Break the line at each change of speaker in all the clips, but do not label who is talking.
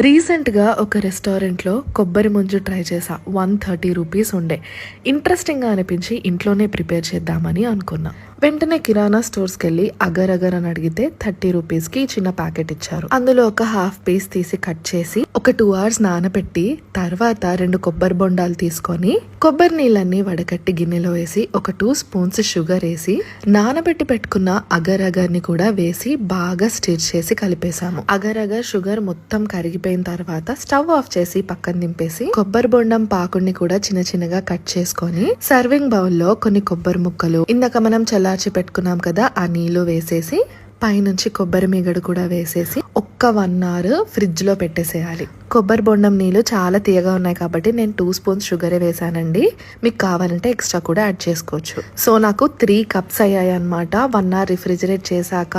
రీసెంట్గా ఒక రెస్టారెంట్లో కొబ్బరి ముంజు ట్రై చేసా. 130 రూపీస్ ఉండే. ఇంట్రెస్టింగ్గా అనిపించి ఇంట్లోనే ప్రిపేర్ చేద్దామని అనుకున్నా. వెంటనే కిరాణా స్టోర్స్కి వెళ్ళి అగర్ అగర్ అని అడిగితే 30 రూపీస్కి చిన్న ప్యాకెట్ ఇచ్చారు. అందులో ఒక హాఫ్ పీస్ తీసి కట్ చేసి ఒక 2 hours నానబెట్టి తర్వాత 2 కొబ్బరి బొండాలు తీసుకొని కొబ్బరి నీళ్ళన్నీ వడకట్టి గిన్నెలో వేసి ఒక 2 స్పూన్స్ షుగర్ వేసి నానబెట్టి పెట్టుకున్న అగర్ అగర్ని కూడా వేసి బాగా స్టిర్ చేసి కలిపేసాము. అగర్ అగర్ షుగర్ మొత్తం కరిగిపోయిన తర్వాత స్టవ్ ఆఫ్ చేసి పక్కన దింపేసి కొబ్బరి బొండం పాకుడిని కూడా చిన్న చిన్నగా కట్ చేసుకొని సర్వింగ్ బౌల్లో కొన్ని కొబ్బరి ముక్కలు ఇందాక మనం చల్లార్చి పెట్టుకున్నాం కదా ఆ నీళ్లు వేసేసి పైనుంచి కొబ్బరి మీగడ కూడా వేసేసి ఒక్క 1 hour ఫ్రిడ్జ్ లో పెట్టేసేయాలి. కొబ్బరి బొండం నీళ్ళు చాలా తీయగా ఉన్నాయి కాబట్టి నేను 2 స్పూన్స్ షుగరే వేసానండి. మీకు కావాలంటే ఎక్స్ట్రా కూడా యాడ్ చేసుకోవచ్చు. సో నాకు 3 cups అయ్యాయి అనమాట. 1 hour రిఫ్రిజిరేట్ చేశాక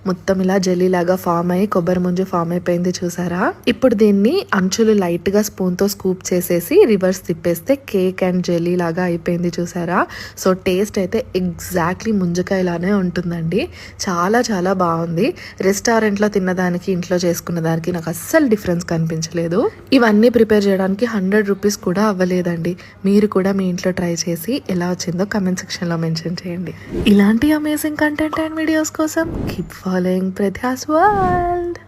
మొత్తం ఇలా జెల్లీ లాగా ఫామ్ అయ్యి కొబ్బరి ముంజు ఫామ్ అయిపోయింది చూసారా. ఇప్పుడు దీన్ని అంచులు లైట్ గా స్పూన్ తో స్కూప్ చేసేసి రివర్స్ తిప్పేస్తే కేక్ అండ్ జెల్లీ లాగా అయిపోయింది చూసారా. సో టేస్ట్ అయితే ఎగ్జాక్ట్లీ ముంజకాయలానే ఉంటుందండి. చాలా చాలా బాగుంది. రెస్టారెంట్ లో తిన్నదానికి ఇంట్లో చేసుకున్న దానికి నాకు అస్సలు డిఫరెన్స్ కనిపించలేదు. ఇవన్నీ ప్రిపేర్ చేయడానికి 100 రూపీస్ కూడా అవ్వలేదండి. మీరు కూడా మీ ఇంట్లో ట్రై చేసి ఎలా వచ్చిందో కమెంట్ సెక్షన్ లో మెన్షన్ చేయండి. ఇలాంటి అమేజింగ్ కంటెంట్ అండ్ వీడియోస్ కోసం కీప్ ఫాలోయింగ్ ప్రత్యాస్ వరల్డ్.